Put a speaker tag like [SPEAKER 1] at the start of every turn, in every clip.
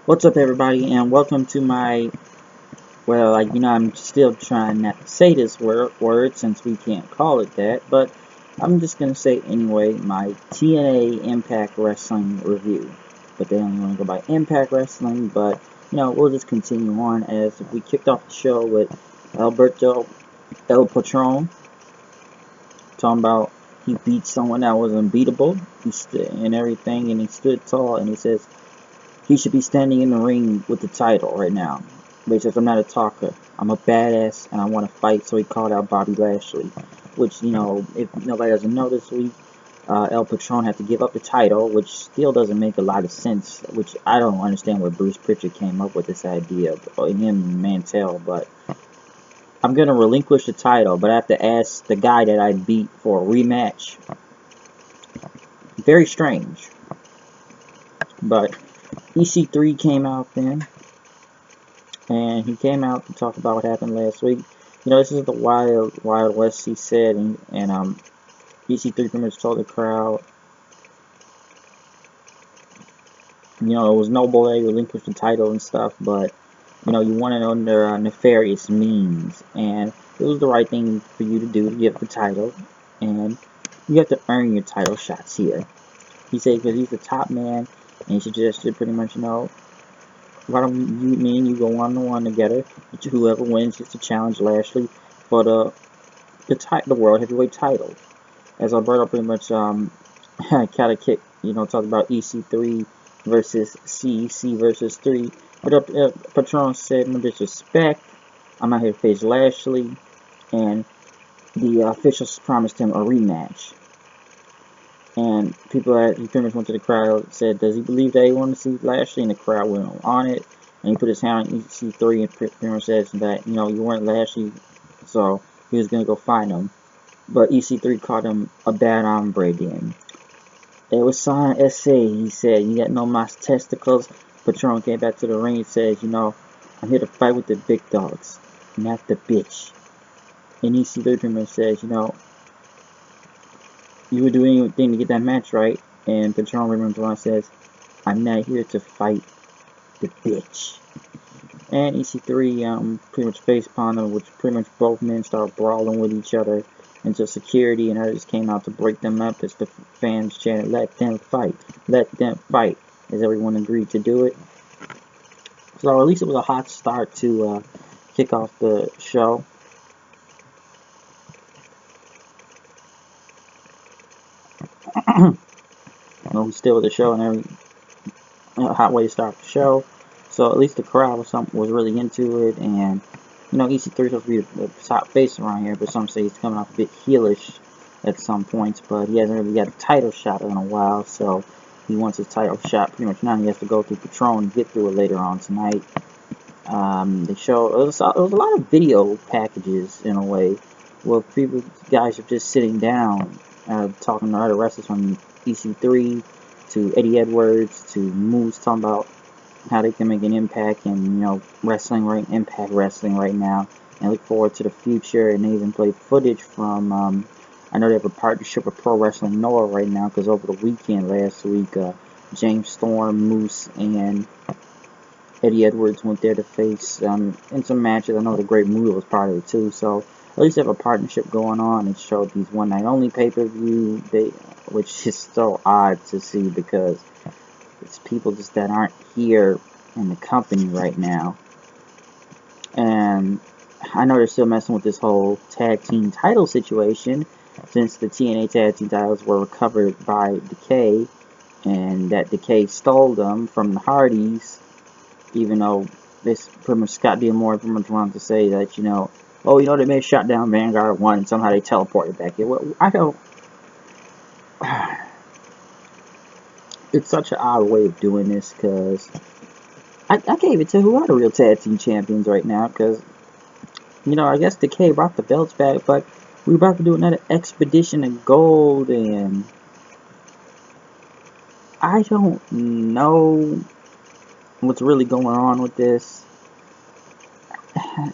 [SPEAKER 1] What's up, everybody, and welcome to my, well, I'm still trying not to say this word since we can't call it that, but I'm just going to say anyway, my TNA Impact Wrestling review. But they only want to go by Impact Wrestling, but, we'll just continue on as we kicked off the show with Alberto El Patron, talking about he beat someone that was unbeatable, and everything, and he stood tall, and he says, he should be standing in the ring with the title right now. But he says, I'm not a talker. I'm a badass and I want to fight. So he called out Bobby Lashley. Which, if nobody doesn't know this week, El Patron had to give up the title, which still doesn't make a lot of sense. Which I don't understand where Bruce Pritchard came up with this idea, or him and Mantel. But I'm going to relinquish the title, but I have to ask the guy that I beat for a rematch. Very strange. But EC3 came out then, and he came out to talk about what happened last week. This is the Wild West, he said, and EC3 pretty much told the crowd, it was noble that he relinquished the title and stuff, but, you won it under nefarious means, and it was the right thing for you to do to give the title, and you have to earn your title shots here. He said because he's the top man, and he suggested pretty much, why don't me and you go 1-on-1 together? Whoever wins gets to challenge Lashley for the world heavyweight title. As Alberto pretty much kind of kicked, talked about EC3 versus CEC versus 3. But Patron said, no disrespect, I'm out here to face Lashley, and the officials promised him a rematch. And he pretty much went to the crowd, said, does he believe that he wanted to see Lashley? And the crowd went on it. And he put his hand on EC3 and pretty much said that, you weren't Lashley, so he was going to go find him. But EC3 called him a bad hombre then. It was signed SA, he said, you got no más testicles. Patron came back to the ring and says, I'm here to fight with the big dogs, not the bitch. And EC3 pretty much says, you would do anything to get that match right. And Patron Raymond says, I'm not here to fight the bitch. And EC3 pretty much face palmed, which pretty much both men started brawling with each other until security and others came out to break them up as the fans chanted, let them fight, as everyone agreed to do it. So at least it was a hot start to kick off the show. We still with the show and every hot way to start the show. So at least the crowd was really into it, and EC3 is supposed to be the top face around here, but some say he's coming off a bit heelish at some points, but he hasn't really got a title shot in a while, so he wants his title shot pretty much now. He has to go through Patron and get through it later on tonight. They show it was a lot of video packages in a way, where guys are just sitting down, talking to other wrestlers from EC3 to Eddie Edwards to Moose, talking about how they can make an impact in Impact Wrestling right now, and look forward to the future. And they even played footage from I know they have a partnership with Pro Wrestling Noah right now, because over the weekend last week, James Storm, Moose, and Eddie Edwards went there to face in some matches. I know the Great Muta was part of it too, so at least they have a partnership going on. It showed these one night only pay-per-view, which is so odd to see because it's people just that aren't here in the company right now. And I know they're still messing with this whole tag team title situation, since the TNA tag team titles were recovered by Decay, and that Decay stole them from the Hardys, even though this pretty much Scott D'Amore pretty much wanted to say that, they may have shot down Vanguard 1 and somehow they teleported back here. Well, I don't... It's such an odd way of doing this, because I can't even tell who are the real tag team champions right now, because, I guess Decay brought the belts back, but we're about to do another Expedition of Gold, and I don't know what's really going on with this,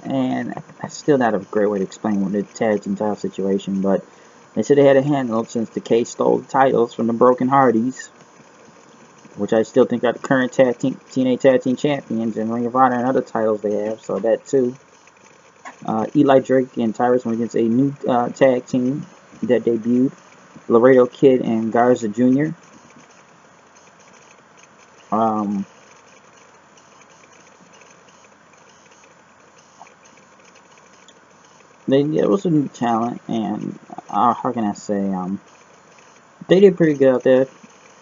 [SPEAKER 1] and that's still not a great way to explain the tag team title situation, but they said they had it handled since Decay stole the titles from the Broken Hardys. which I still think are the current TNA Tag Team Champions, and Ring of Honor and other titles they have, so that too. Eli Drake and Tyrus went against a new tag team that debuted, Laredo Kid and Garza Jr. It was a new talent, and how can I say, they did pretty good out there.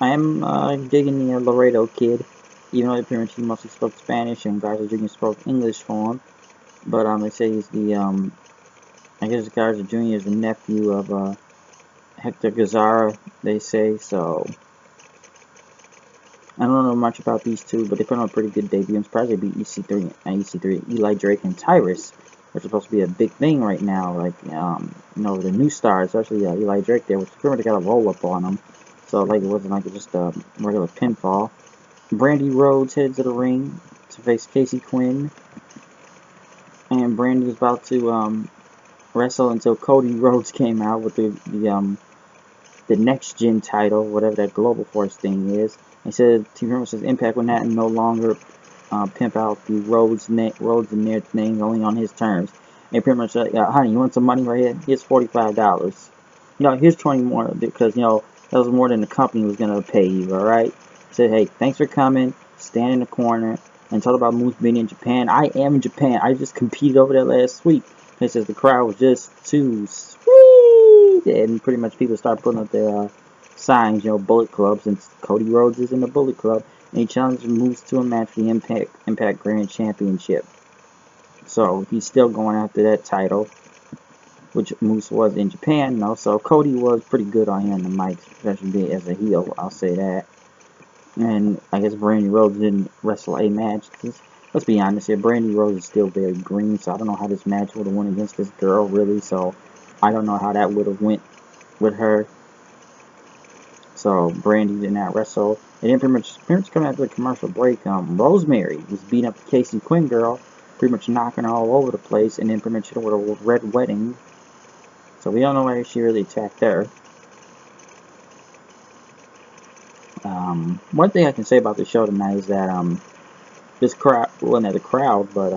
[SPEAKER 1] I am digging the Laredo Kid, even though pretty much he mostly spoke Spanish and Garza Jr. spoke English for him. But they say he's the I guess Garza Jr. is the nephew of Hector Gazzara, they say. So I don't know much about these two, but they put on a pretty good debut. I'm surprised they beat EC3, Eli Drake and Tyrus, which is supposed to be a big thing right now. Like the new stars, especially Eli Drake there, which pretty much got a roll up on him. So like it wasn't like just a regular pinfall. Brandy Rhodes heads to the ring to face Casey Quinn, and Brandy was about to wrestle until Cody Rhodes came out with the next gen title, whatever that Global Force thing is. He said Team says Impact will not no longer pimp out the Rhodes and their thing, only on his terms. And pretty much said, honey, you want some money right here? Here's $45. Here's 20 more because that was more than the company was gonna pay you. All right. Said, hey, thanks for coming. Stand in the corner and talk about Moose being in Japan. I am in Japan. I just competed over there last week. He says the crowd was just too sweet, and pretty much people start putting up their signs, Bullet Club, since Cody Rhodes is in the Bullet Club, and he challenges Moose to a match for the Impact Grand Championship. So he's still going after that title, which Moose was in Japan, so Cody was pretty good on here on the mic, especially as a heel, I'll say that. And I guess Brandy Rhodes didn't wrestle a match, because let's be honest here, Brandy Rhodes is still very green, so I don't know how this match would have went against this girl, really, so I don't know how that would have went with her. So Brandy did not wrestle. And then pretty much coming after the commercial break, Rosemary was beating up the Casey Quinn girl, pretty much knocking her all over the place, and then pretty much hit her with a red wedding. So we don't know why she really attacked her. One thing I can say about the show tonight is that this crowd, well, not the crowd, but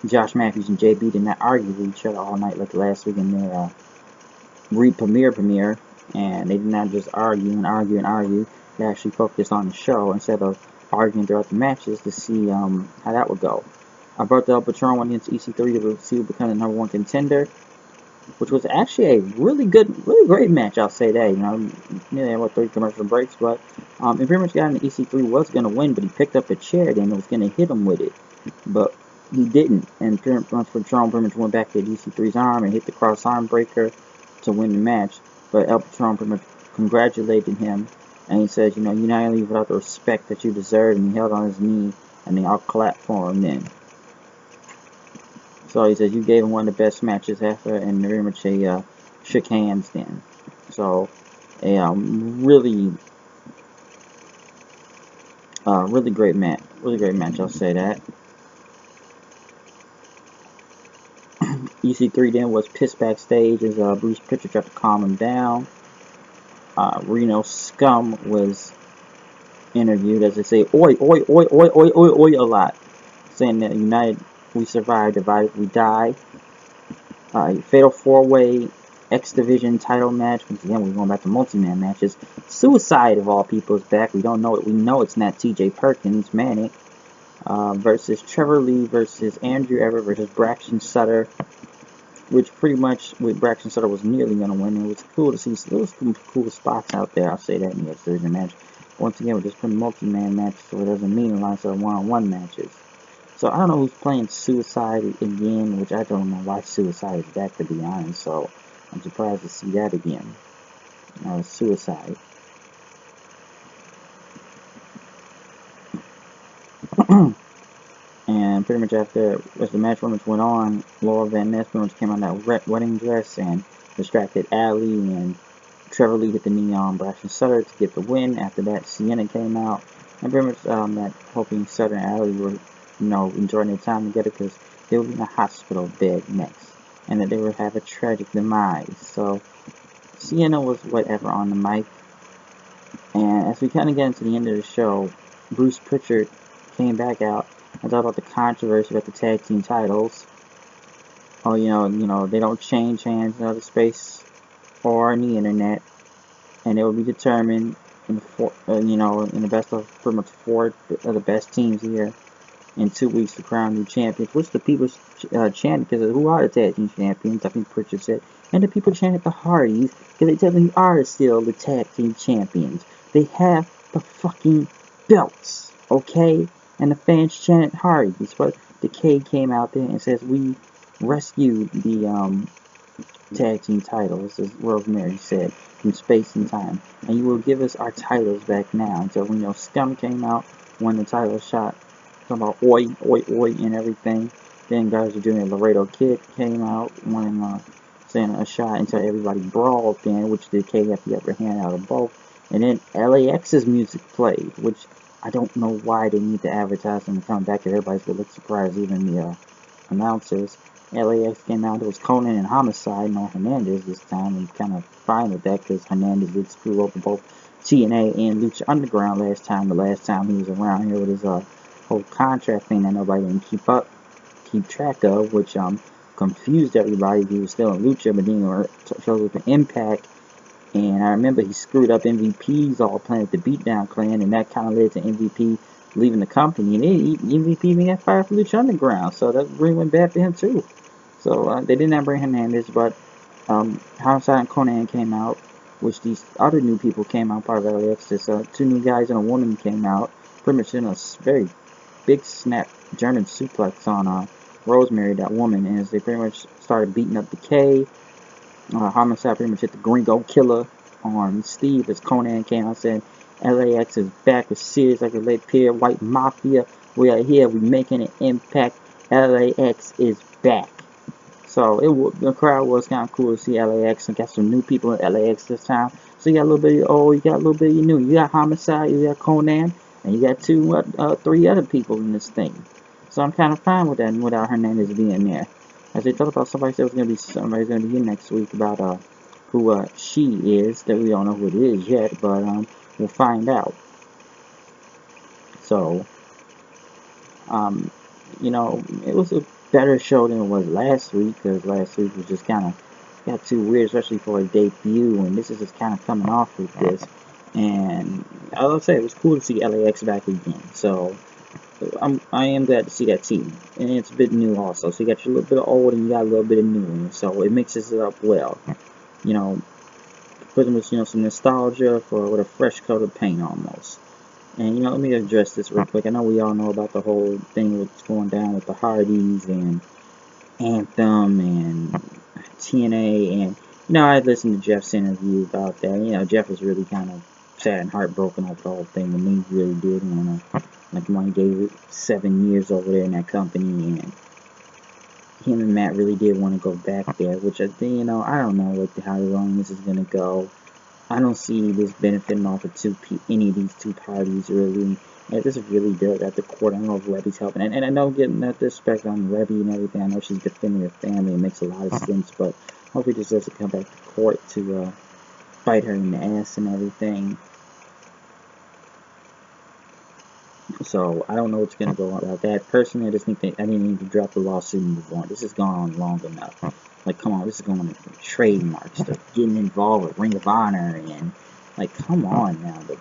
[SPEAKER 1] Josh Matthews and JB did not argue with each other all night like last week in their premiere, and they did not just argue. They actually focused on the show instead of arguing throughout the matches to see how that would go. Alberto Patron went against EC3 to see who become the #1 contender, which was actually a really great match. I'll say that. Nearly had 3 commercial breaks, but it pretty much got in. EC3 was gonna win, but he picked up a chair then and was gonna hit him with it, but he didn't. And Patron pretty much went back to EC3's arm and hit the cross arm breaker to win the match. But El Patron pretty much congratulated him, and he said, you not only without the respect that you deserve, and he held on his knee, and they all clapped for him then. So he says you gave him one of the best matches ever, and very much they shook hands then. So a really great match. Really great match, I'll say that. EC3 then was pissed backstage as Bruce Pritchard tried to calm him down. Reno Scum was interviewed as they say, oi, oi, oi, oi, oi, oi, oi, a lot. Saying that united we survive, divided we die. Fatal 4-way X Division title match. Once again, we're going back to multi-man matches. Suicide of all people is back. We don't know it. We know it's not TJ Perkins, Manic. Versus Trevor Lee versus Andrew Everett versus Braxton Sutter, which pretty much with Braxton Sutter was nearly going to win. It was cool to see. There was some cool spots out there. I'll say that in the X Division match. Once again, we're just putting multi-man matches, so it doesn't mean a lot of one-on-one matches. So I don't know who's playing Suicide again, which I don't know why Suicide is back, to be honest. So I'm surprised to see that again. Suicide. And pretty much after as the match went on, Laura Van Ness pretty much came on that wedding dress and distracted Allie, and Trevor Lee hit the knee on Braxton Sutter to get the win. After that, Sienna came out, and pretty much that hoping Sutter and Allie were enjoying their time together because they would be in a hospital bed next, and that they would have a tragic demise. So Sienna was whatever on the mic, and as we kind of get into the end of the show, Bruce Pritchard came back out and talked about the controversy about the tag team titles. Oh, they don't change hands in outer space or on the internet, and it will be determined in in the best of pretty much 4 of the best teams here in 2 weeks to crown new champions, which the people chanted because who are the tag team champions? I think Pritchard said, and the people chanted the Hardys because they technically are still the tag team champions. They have the fucking belts, okay? And the fans chanted Hardys, but Decay came out there and says we rescued the tag team titles, as Rosemary said, from space and time, and you will give us our titles back now. And so when Scum came out, won the title shot, talking about oi, oi, oi, and everything. Then Garza Jr. Laredo Kid came out, won saying a shot until everybody brawled then, which the K got the upper hand out of both. And then LAX's music played, which I don't know why they need to advertise them to come back, because everybody's going to look surprised, even the announcers. LAX came out, it was Conan and Homicide, no Hernandez this time. I'm kind of fine with that because Hernandez did screw over both TNA and Lucha Underground last time. The last time he was around here with his whole contract thing that nobody didn't keep track of, which confused everybody. He was still in Lucha, but then he showed up in Impact. And I remember he screwed up MVP's all playing with the Beatdown Clan, and that kind of led to MVP leaving the company. And MVP even got fired for Lucha Underground, so that really went bad for him too. So they did not bring Hernandez, but Homicide and Conan came out, which these other new people came out, part of LAX. There's 2 new guys and a woman came out, pretty much in a very big snap German suplex on Rosemary, that woman, and as they pretty much started beating up Decay, Homicide pretty much hit the Gringo Killer on Steve as Conan came out saying LAX is back with serious like a late pair, White Mafia. We are here, we making an impact. LAX is back. So the crowd was kind of cool to see LAX and got some new people in LAX this time. So you got a little bit of old, you got a little bit of new. You got Homicide, you got Conan, and you got 3 other people in this thing. So I'm kind of fine with that without Hernandez being there. As they talked about, somebody said somebody's gonna be here next week about who she is. That we don't know who it is yet, but we'll find out. So it was a better show than it was last week, because last week was just kind of got too weird, especially for a debut, and this is just kind of coming off with this. And I'll say it was cool to see LAX back again. So I am glad to see that team, and it's a bit new also. So you got your little bit of old and you got a little bit of new, and so it mixes it up well. Pretty much some nostalgia with a fresh coat of paint almost. And let me address this real quick. I know we all know about the whole thing what's going down with the Hardys and Anthem and TNA, and I listened to Jeff's interview about that. Jeff was really kind of sad and heartbroken over the whole thing, and he really did want to. Like when he gave it 7 years over there in that company, and him and Matt really did want to go back there, which I think, I don't know how long this is gonna go. I don't see this benefiting off of any of these 2 parties really. And this really does at the court. I don't know if Webby's helping, and I know getting that disrespect on Webby and everything. I know she's defending her family. It makes a lot of sense, but hopefully this doesn't come back to court to bite her in the ass and everything. So I don't know what's gonna go on about that. Personally, I just think I need to drop the lawsuit and move on. This has gone on long enough. Like, come on, this is going on trademark stuff, getting involved with Ring of Honor, and like, come on now, the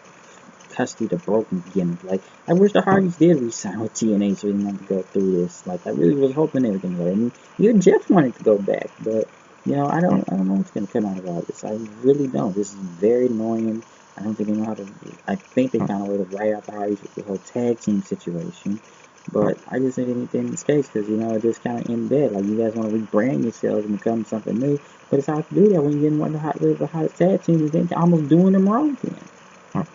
[SPEAKER 1] custody the broken gimmick. Like, I wish the Hardys did resign with TNA so we didn't have to go through this. Like, I really was hoping they were gonna go. I mean, even Jeff wanted to go back, but I don't know what's gonna come out of all this. I really don't. This is very annoying. I don't think they know how to. I think they kind of would have right out the Hardys with the whole tag team situation. But I just think anything in this case, because it just kind of in bed. Like, you guys want to rebrand yourselves and become something new, but it's hard to do that when you're getting one of the hottest tag teams and then almost doing them wrong again.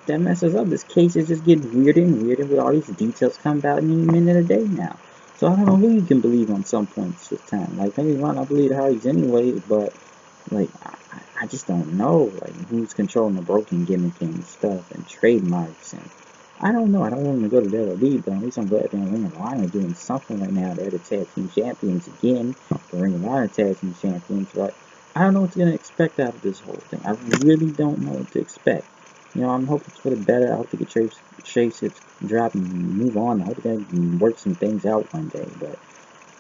[SPEAKER 1] That messes up. This case is just getting weirder and weirder with all these details coming out any minute of the day now. So I don't know who you can believe on some points this time. Like, maybe why not believe the Hardys anyway, but like, I just don't know, like, who's controlling the broken gimmick and stuff and trademarks, and I don't know. I don't want them to go to WWE, but at least I'm glad they're in Ring of Honor doing something right now. They're the tag team champions again, the Ring of Honor tag team champions, but I don't know what to expect out of this whole thing. I really don't know what to expect. You know, I'm hoping for the better. I hope they can chase it, drop, and move on. I hope they can work some things out one day. But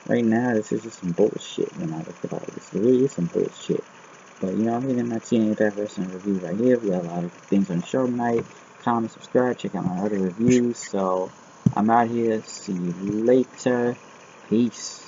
[SPEAKER 1] right now, this is just some bullshit when I look at all this. It really is some bullshit. But, you know, I'm getting my TNA IMPACT Wrestling review right here. We got a lot of things on the show tonight. Comment, subscribe, check out my other reviews. So, I'm out here. See you later. Peace.